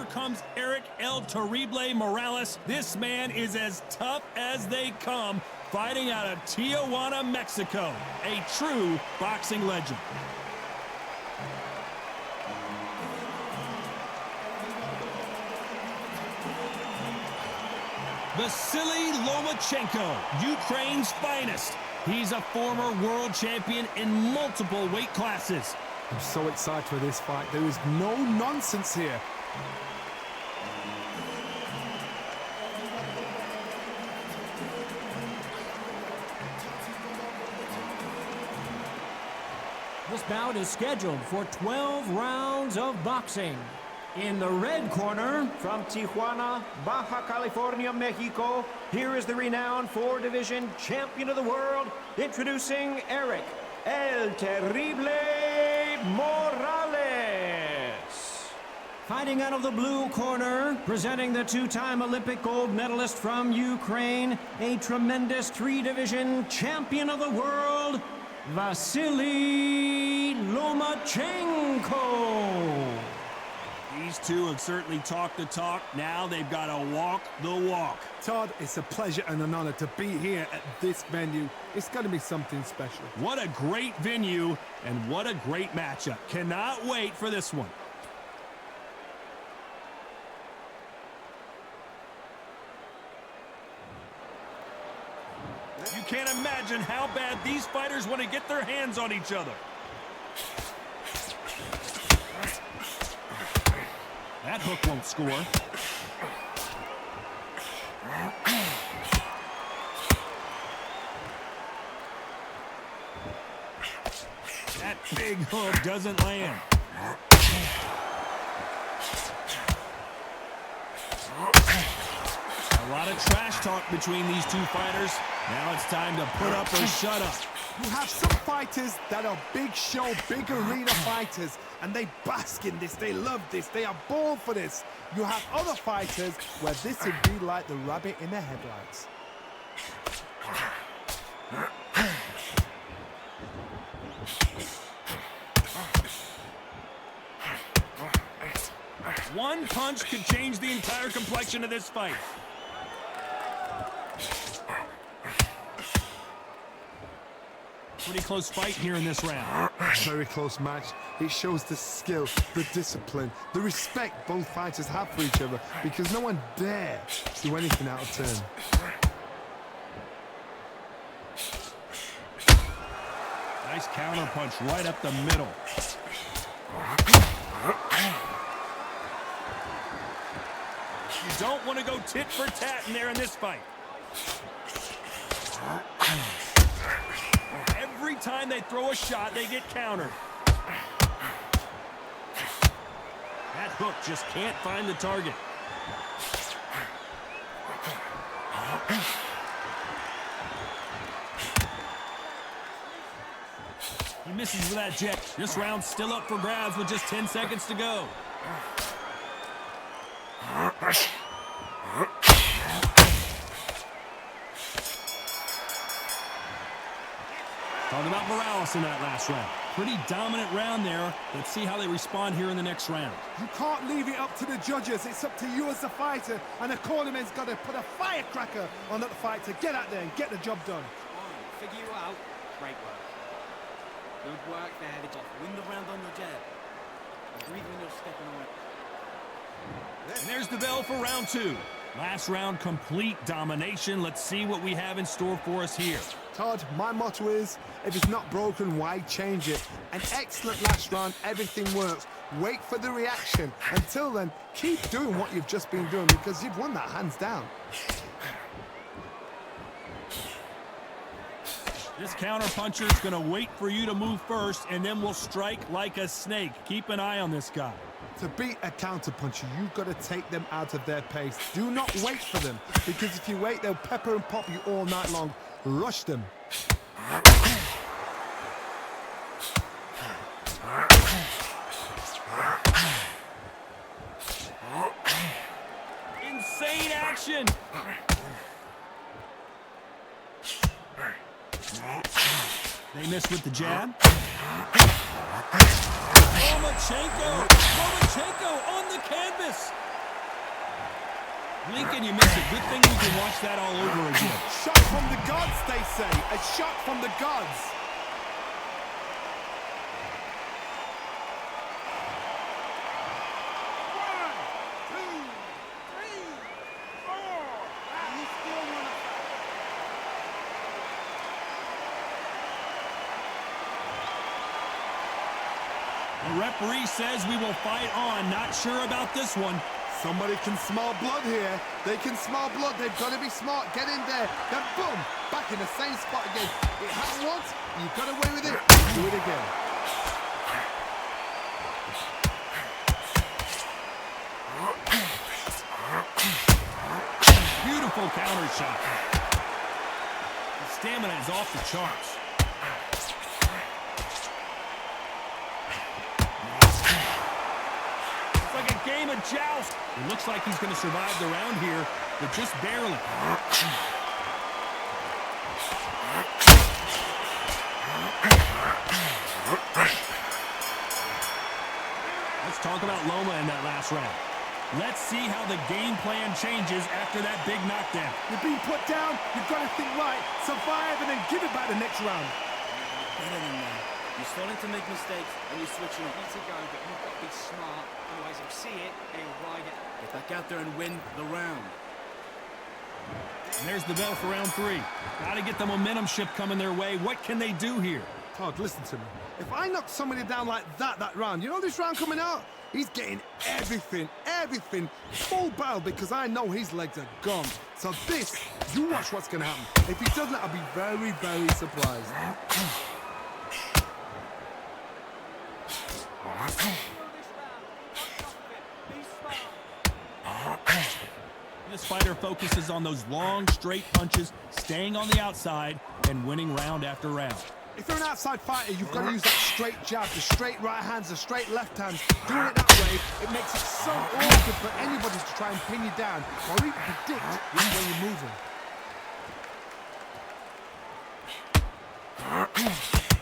comes Eric El Terrible Morales. This man is as tough as they come, fighting out of Tijuana, Mexico. A true boxing legend. Vasiliy Lomachenko, Ukraine's finest. He's a former world champion in multiple weight classes. I'm so excited for this fight. There is no nonsense here. This bout is scheduled for 12 rounds of boxing. In the red corner, from Tijuana, Baja California, Mexico, here is the renowned four-division champion of the world, introducing Eric El Terrible Morales. fighting out of the blue corner, presenting the two-time Olympic gold medalist from Ukraine, a tremendous three-division champion of the world, Vasiliy Lomachenko. These two have certainly talked the talk. Now they've got to walk the walk. Todd, it's a pleasure and an honor to be here at this venue. It's going to be something special. What a great venue and what a great matchup. Cannot wait for this one. You can't imagine how bad these fighters want to get their hands on each other. That hook won't score. That big hook doesn't land. A lot of trash talk between these two fighters. Now it's time to put up or shut up. You have some fighters that are big show, big arena fighters, and they bask in this, they love this, they are born for this. You have other fighters where this would be like the rabbit in the headlights. One punch could change the entire complexion of this fight. Pretty close fight here in this round. Very close match. It shows the skill, the discipline, the respect both fighters have for each other, because no one dare do anything out of turn. Nice counter punch right up the middle. You don't want to go tit for tat in there in this fight. Every time they throw a shot, they get countered. That hook just can't find the target. He misses with that jab. This round's still up for grabs with just 10 seconds to go. Talking about Morales in that last round. Pretty dominant round there. Let's see how they respond here in the next round. You can't leave it up to the judges. It's up to you as the fighter, and the cornerman's got to put a firecracker on that fight to get out there and get the job done. Figure you out. Great work. Good work there. Just win the round on your jab. Breathe when you're stepping away. And there's the bell for round two. Last round, complete domination. Let's see what we have in store for us here. Todd, my motto is, if it's not broken, why change it? An excellent last round, everything works. Wait for the reaction. Until then, keep doing what you've just been doing, because you've won that hands down. This counter-puncher is going to wait for you to move first, and then will strike like a snake. Keep an eye on this guy. To beat a counter-puncher, you've got to take them out of their pace. Do not wait for them, because if you wait, they'll pepper and pop you all night long. Rush them. Insane action! They missed with the jab. Lomachenko on the canvas. Blink and you miss it. Good thing we can watch that all over again. Shot from the gods, they say. A shot from the gods. The referee says we will fight on. Not sure about this one. Somebody can smell blood here. They can smell blood. They've got to be smart. Get in there. Then boom, back in the same spot again. It happened once. You got away with it. Do it again. Beautiful counter shot. The stamina is off the charts. Game of joust. It looks like he's going to survive the round here, but just barely. Let's talk about Loma in that last round. Let's see how the game plan changes after that big knockdown. You're being put down. You've got to think right, survive, and then give it back the next round. Better than that. You're starting to make mistakes and you're switching up. Need to go, but you've got to be smart. Otherwise, he'll see it and he'll ride it. Get back out there and win the round. And there's the bell for round 3. Got to get the momentum shift coming their way. What can they do here? Todd, listen to me. If I knock somebody down like that round, you know this round coming out? He's getting everything, full barrel because I know his legs are gone. So this, you watch what's going to happen. If he doesn't, I'll be very, very surprised. This fighter focuses on those long, straight punches, staying on the outside, and winning round after round. If you're an outside fighter, you've got to use that straight jab, the straight right hands, the straight left hands. Doing it that way, it makes it so awkward for anybody to try and pin you down or even predict which way you're moving.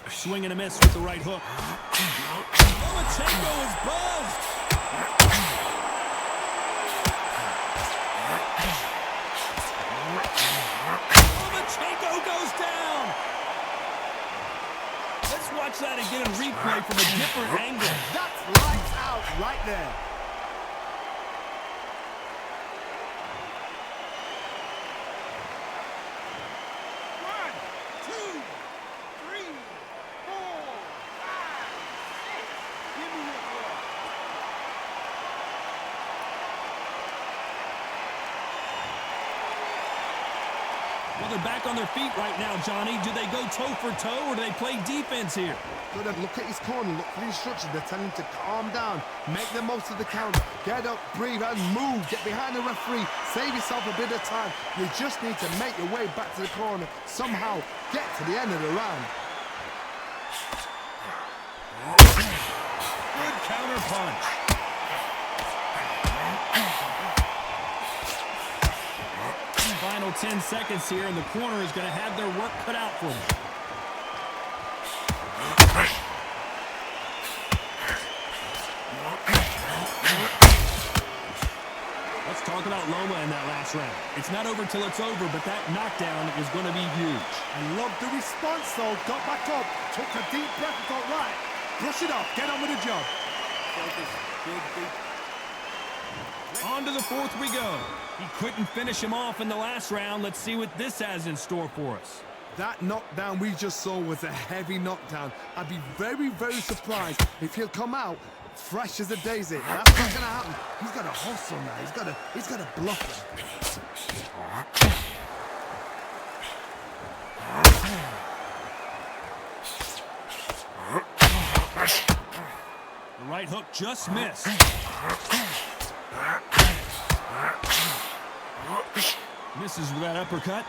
Swing and a miss with the right hook. Lomachenko is buzzed. Lomachenko goes down. Let's watch that again in replay from a different angle. That's lights out right there. Well, they're back on their feet right now, Johnny. Do they go toe for toe or do they play defense here? Good, look at his corner, look for the instructions. They're telling him to calm down, make the most of the count, get up, breathe, and move. Get behind the referee, save yourself a bit of time. You just need to make your way back to the corner, somehow get to the end of the round. Good counter punch. Final 10 seconds here, and the corner is going to have their work cut out for them. Let's talk about Loma in that last round. It's not over till it's over, but that knockdown is going to be huge. I love the response, though. Got back up, took a deep breath and thought, right, brush it off, get on with the job. Focus. Big. On to the fourth we go. He couldn't finish him off in the last round. Let's see what this has in store for us. That knockdown we just saw was a heavy knockdown. I'd be very, very surprised if he'll come out fresh as a daisy. That's not gonna happen. He's got to hustle now. He's got to bluff him. The right hook just missed. Misses with that uppercut.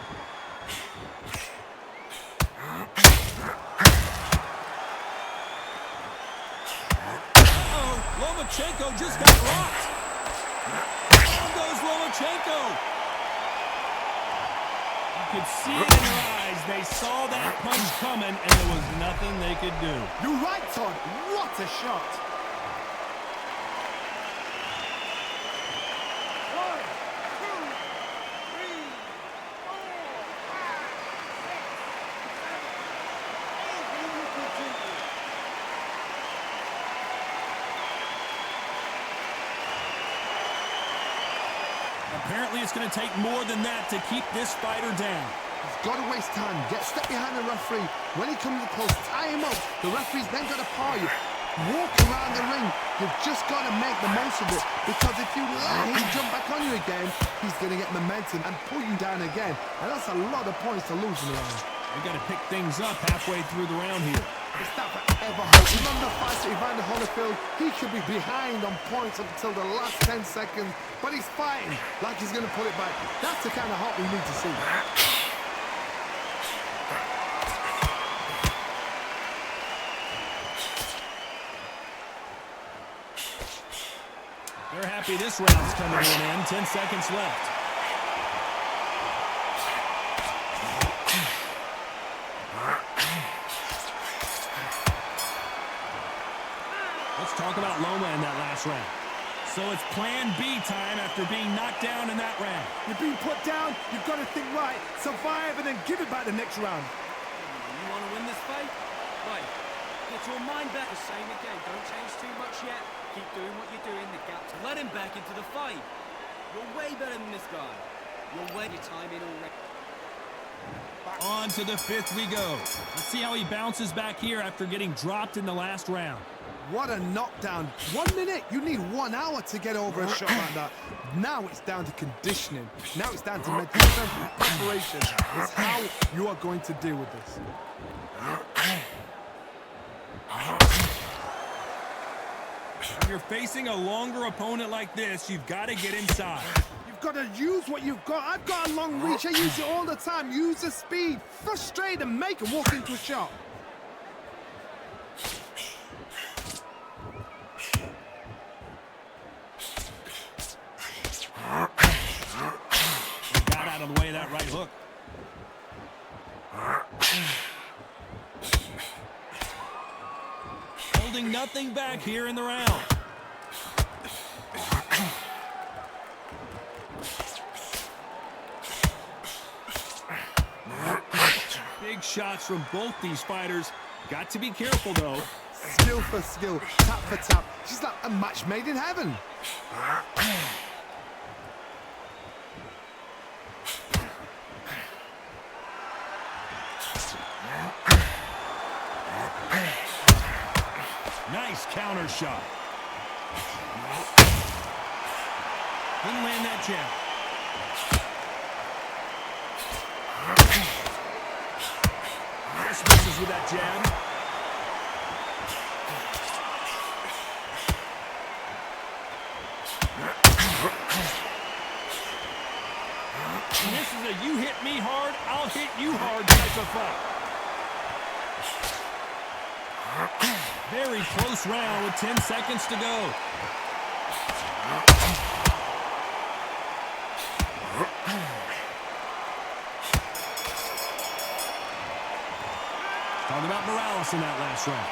Lomachenko just got rocked. Down goes Lomachenko. You could see it in their eyes. They saw that punch coming, and there was nothing they could do. You're right, Todd. What a shot. Apparently, it's going to take more than that to keep this fighter down. He's got to waste time. Get step behind the referee. When he comes close, tie him up. The referee's then got to paw you. Walk around the ring. You've just got to make the most of it. Because if you let him jump back on you again, he's going to get momentum and pull you down again. And that's a lot of points to lose in the round. We've got to pick things up halfway through the round here. It's not forever hope. Remember the fight to Evander Holyfield? He could be behind on points up until the last 10 seconds. But he's fighting like he's going to pull it back. That's the kind of hope we need to see. They're happy this round's coming to an end. 10 seconds left. Let's talk about Loma in that last round. So it's plan B time after being knocked down in that round. You're being put down, you've got to think right, survive and then give it back the next round. You want to win this fight? Right. Get your mind back. The same again. Don't change too much yet. Keep doing what you're doing. The gap to let him back into the fight. You're way better than this guy. You're way your time in already. On to the fifth we go. Let's see how he bounces back here after getting dropped in the last round. What a knockdown. 1 minute, you need 1 hour to get over a shot like that. Now it's down to conditioning. Now it's down to mental preparation. It's how you are going to deal with this. When you're facing a longer opponent like this, you've got to get inside. You've got to use what you've got. I've got a long reach. I use it all the time. Use the speed. Frustrate and make him walk into a shot. Got out of the way of that right hook. Holding nothing back here in the round. Big shots from both these fighters. Got to be careful, though. Skill for skill, tap for tap. She's like a match made in heaven. Nice counter shot. Didn't land that jab. Just misses with that jab. And this is a you hit me hard, I'll hit you hard type of fight. Very close round with 10 seconds to go. Talk about Morales in that last round.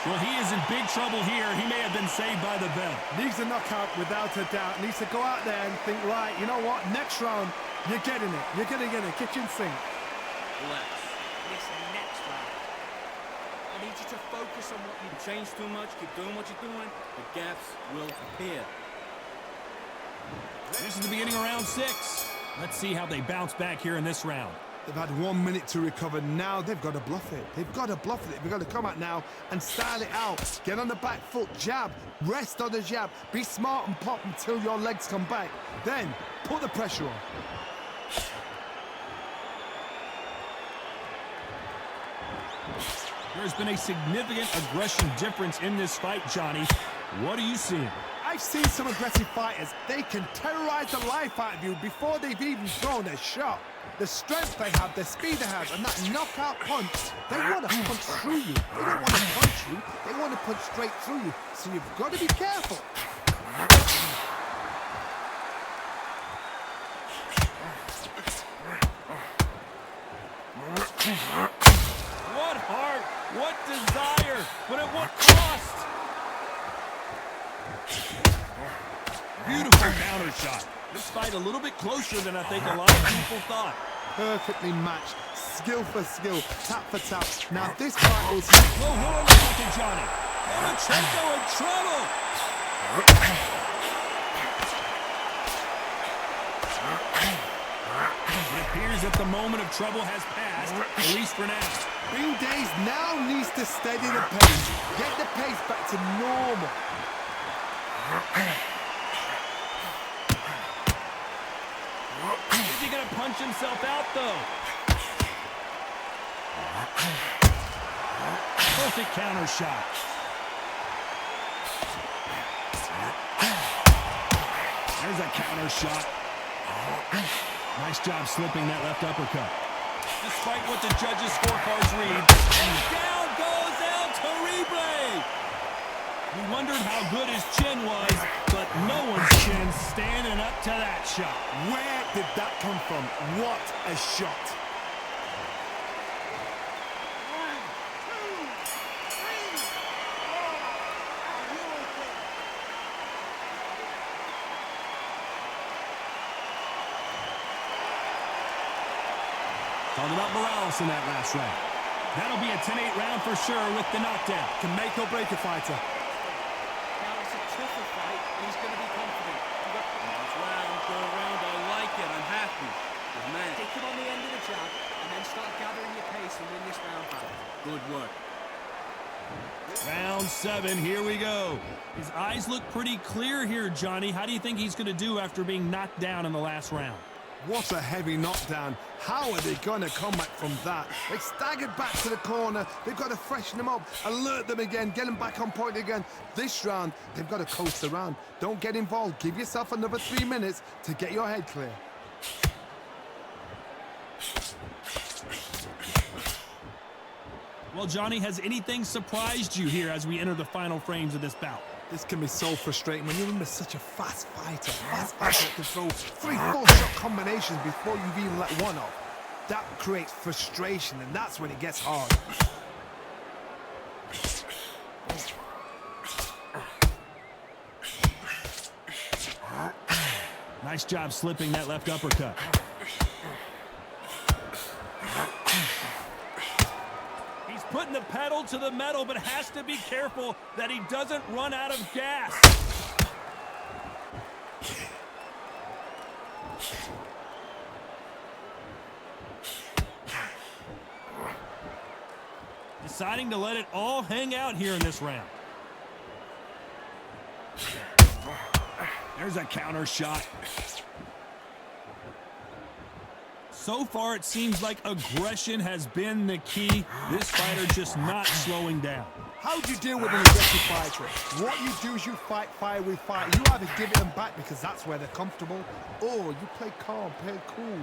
Well, he is in big trouble here. He may have been saved by the bell. Needs a knockout without a doubt. Needs to go out there and think, right, you know what? Next round, you're getting it. You're going to get a kitchen sink. Relax. Listen, next round. I need you to focus on what you change too much. Keep doing what you're doing. The gaps will appear. This is the beginning of round 6. Let's see how they bounce back here in this round. They've had 1 minute to recover. Now they've got to bluff it. They've got to bluff it. They've got to come out now and style it out. Get on the back foot, jab, rest on the jab. Be smart and pop until your legs come back. Then put the pressure on. There's been a significant aggression difference in this fight, Johnny. What are you seeing? I've seen some aggressive fighters. They can terrorize the life out of you before they've even thrown a shot. The strength they have, the speed they have, and that knockout punch, they want to punch through you. They don't want to punch you, they want to punch straight through you. So you've got to be careful. What heart, what desire, but at what cost? Beautiful counter shot. This fight a little bit closer than I think a lot of people thought. Perfectly matched, skill for skill, tap for tap. Now this fight was... Low horn to Johnny. Lomachenko in trouble. appears that the moment of trouble has passed, at least for now. Green Days now needs to steady the pace. Get the pace back to normal. Is he going to punch himself out, though? Perfect counter shot. There's a counter shot. Nice job slipping that left uppercut. Despite what the judges' scorecards read, and down goes El Terrible. We wondered how good his chin was, but no one's chin standing up to that shot. Where did that come from? What a shot. Talk about Morales in that last round. That'll be a 10-8 round for sure with the knockdown. Can make or break a fighter. Now it's a tougher fight, and he's going to be confident. Nice round, good round. I like it. I'm happy. Good man. Take him on the end of the jab, and then start gathering your pace and win this round back. Good work. Round 7, here we go. His eyes look pretty clear here, Johnny. How do you think he's going to do after being knocked down in the last round? What a heavy knockdown. How are they going to come back from that? They staggered back to the corner. They've got to freshen them up, alert them again, get them back on point again. This round, they've got to coast around. Don't get involved. Give yourself another 3 minutes to get your head clear. Well, Johnny, has anything surprised you here as we enter the final frames of this bout? This can be so frustrating when you're under such a fast fighter. Fast fighter that can throw 3 full-shot combinations before you've even let one off. That creates frustration, and that's when it gets hard. Nice job slipping that left uppercut. He's putting the pedal to the metal, but has to be careful that he doesn't run out of gas. Deciding to let it all hang out here in this round. There's a counter shot. So far, it seems like aggression has been the key. This fighter just not slowing down. How do you deal with an aggressive fighter? What you do is you fight fire with fire. You either give it them back because that's where they're comfortable, or you play calm, play cool.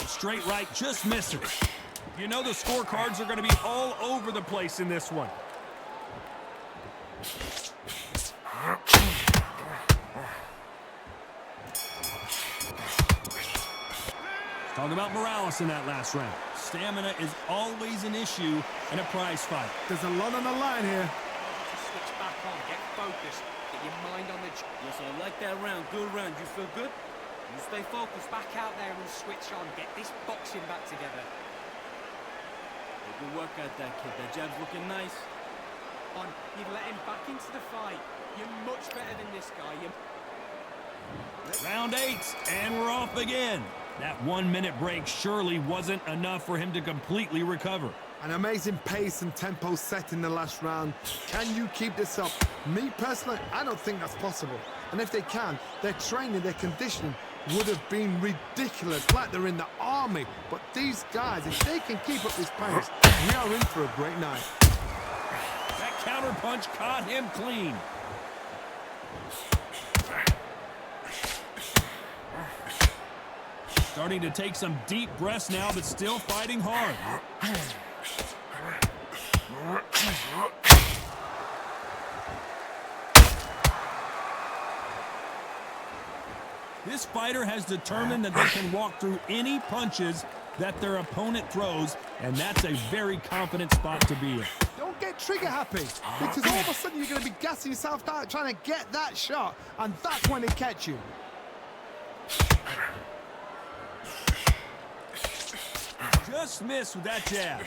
Straight right, just misses. You know the scorecards are going to be all over the place in this one. Talk about Morales in that last round. Stamina is always an issue in a prize fight. There's a lot on the line here. Switch back on, get focused, get your mind on the... Yes, I like that round. Good round. You feel good? You stay focused, back out there and switch on. Get this boxing back together. Good work out that kid. That jab's looking nice. You've let him back into the fight. You're much better than this guy. Round 8, and we're off again. That 1-minute break surely wasn't enough for him to completely recover. An amazing pace and tempo set in the last round. Can you keep this up? Me personally, I don't think that's possible. And if they can, their training, their conditioning would have been ridiculous, like they're in the army. But these guys, if they can keep up this pace, we are in for a great night. That counter punch caught him clean. Starting to take some deep breaths now, but still fighting hard. This fighter has determined that they can walk through any punches that their opponent throws, and that's a very confident spot to be in. Don't get trigger happy, because all of a sudden you're going to be gassing yourself out trying to get that shot, and that's when they catch you. Just missed with that jab.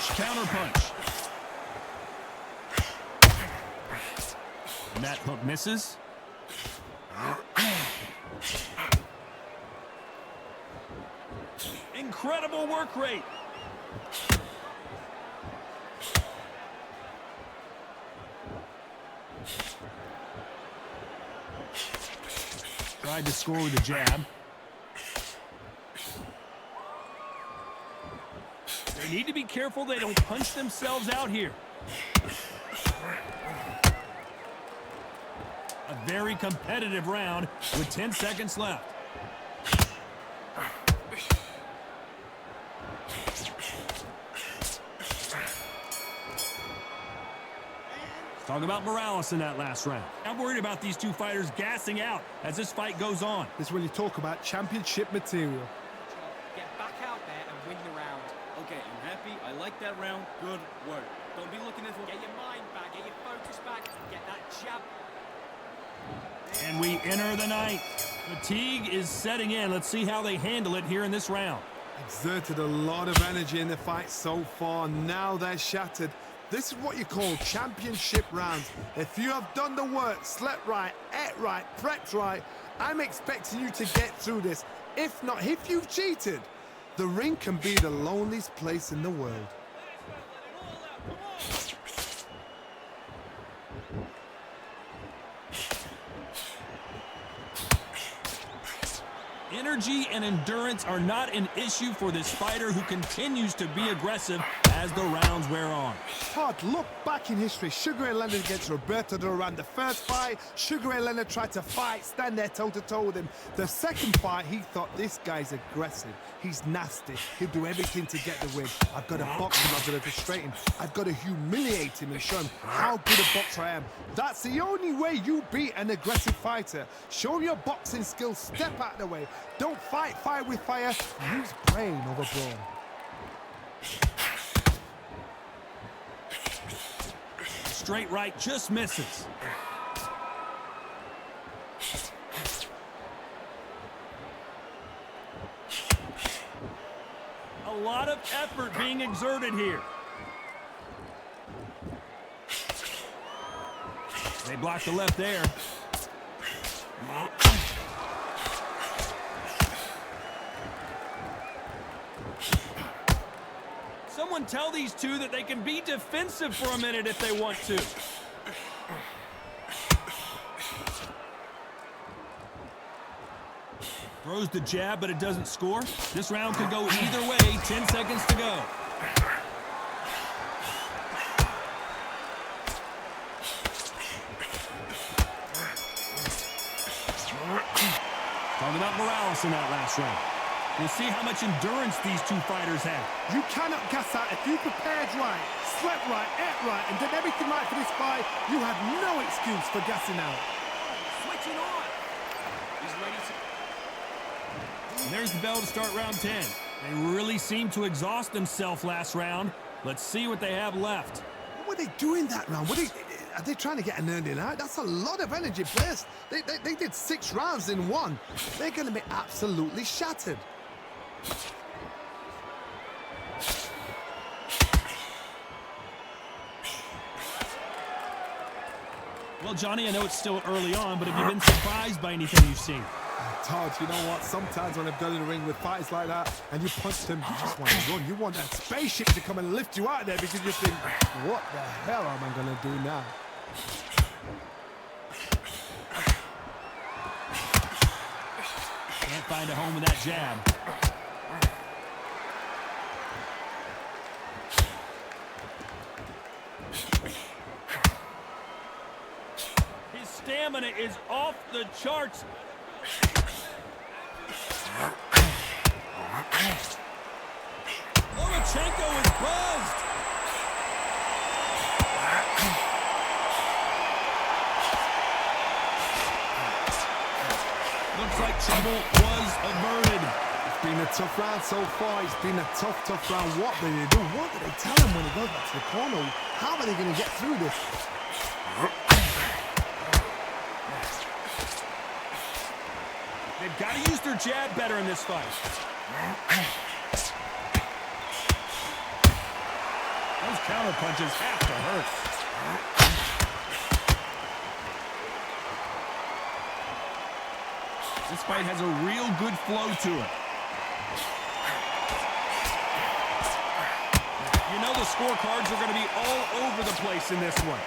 punch, counter punch. And that hook misses. Incredible work rate. Tried to score with a jab. They need to be careful they don't punch themselves out here. A very competitive round with 10 seconds left. Talk about Morales in that last round. I'm worried about these two fighters gassing out as this fight goes on. This is when you talk about championship material. Get back out there and win the round. Okay, I'm happy. I like that round. Good work. Don't be looking at... Get your mind back. Get your focus back. Get that jab. And we enter the ninth. Fatigue is setting in. Let's see how they handle it here in this round. Exerted a lot of energy in the fight so far. Now they're shattered. This is what you call championship rounds. If you have done the work, slept right, ate right, prepped right, I'm expecting you to get through this. If not, if you've cheated, the ring can be the loneliest place in the world. Energy and endurance are not an issue for this fighter who continues to be aggressive as the rounds wear on. Todd, look back in history. Sugar Ray Leonard against Roberto Duran. The first fight, Sugar Ray Leonard tried to fight, stand there toe-to-toe with him. The second fight, he thought, this guy's aggressive. He's nasty. He'll do everything to get the win. I've got to box him. I've got to frustrate him. I've got to humiliate him and show him how good a boxer I am. That's the only way you beat an aggressive fighter. Show him your boxing skills. Step out of the way. Don't fight fire with fire. Use brain over brawn. Straight right just misses. A lot of effort being exerted here. They block the left there. Someone tell these two that they can be defensive for a minute if they want to. Throws the jab, but it doesn't score. This round could go either way. 10 seconds to go. Talking about Morales in that last round. We'll see how much endurance these two fighters have. You cannot gas out. If you prepared right, slept right, ate right, and did everything right for this fight, you have no excuse for gassing out. Switching on. He's ready to... And there's the bell to start round 10. They really seemed to exhaust themselves last round. Let's see what they have left. What were they doing that round? Are they trying to get an earning out? That's a lot of energy, players. They did 6 rounds in one. They're going to be absolutely shattered. Well, Johnny, I know it's still early on, but have you been surprised by anything you've seen? Todd, you know what? Sometimes when I've done in the ring with fighters like that, and you punch them, you just want to run. You want that spaceship to come and lift you out of there because you think, what the hell am I going to do now? Can't find a home with that jab. His stamina is off the charts. Lomachenko is buzzed. Looks like trouble was averted. It's been a tough round so far. It's been a tough round. What do they do? What do they tell him when he goes back to the corner? How are they going to get through this? They've got to use their jab better in this fight. Those counter punches have to hurt. This fight has a real good flow to it. You know the scorecards are going to be all over the place in this one.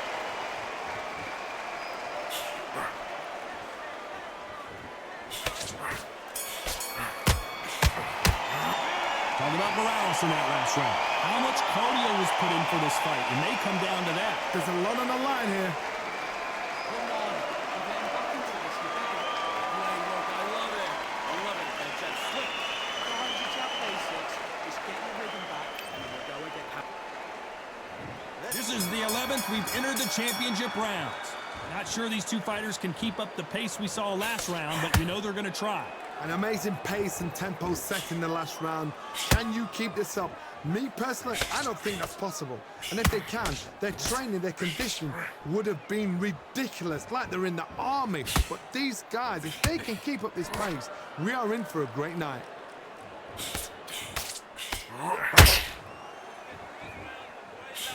Talking about Morales in that last round. How much cardio was put in for this fight? It may come down to that. There's a lot on the line here. Come on, you're getting back into this. You better. Great work, I love it. I love it. Then just slip. Behind your jab basics. Just get your rhythm back, and we'll go again. This is the 11th. We've entered the championship rounds. Not sure these two fighters can keep up the pace we saw last round, but you know they're going to try. An amazing pace and tempo set in the last round. Can you keep this up? Me personally, I don't think that's possible. And if they can, their training, their condition would have been ridiculous, like they're in the army. But these guys, if they can keep up this pace, we are in for a great night.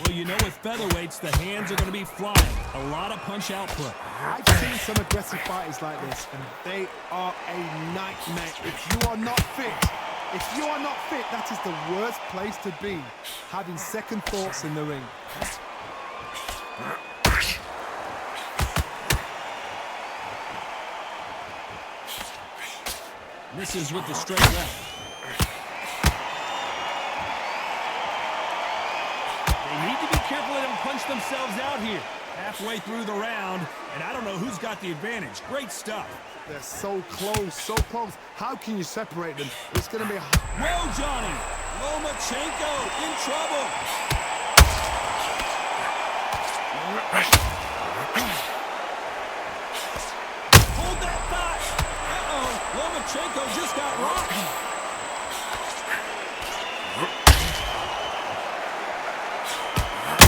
Well, you know with featherweights, the hands are going to be flying. A lot of punch output. I've seen some aggressive fighters like this, and they are a nightmare. If you are not fit, that is the worst place to be, having second thoughts in the ring. Misses with the straight left. They need to be careful they don't punch themselves out here. Halfway through the round, and I don't know who's got the advantage. Great stuff. They're so close, so close. How can you separate them? It's going to be... Whoa, Johnny! Lomachenko in trouble! Hold that thought! Uh-oh, Lomachenko just got rocked!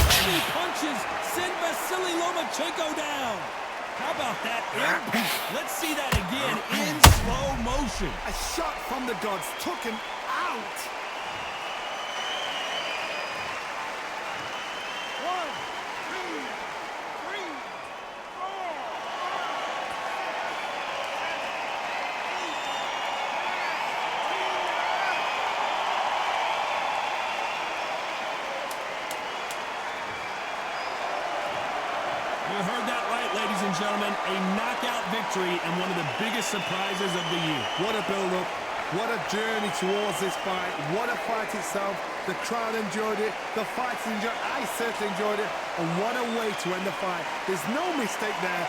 Heavy punches send Vasiliy Lomachenko down! How about that impact? Let's see that again in slow motion. A shot from the gods took him out. 1, 2, 3, 4. You heard that right, ladies and gentlemen. A knockout victory and one of the biggest surprises of the year. What a build-up. What a journey towards this fight. What a fight itself. The crowd enjoyed it. The fighters enjoyed it. I certainly enjoyed it. And what a way to end the fight. There's no mistake there.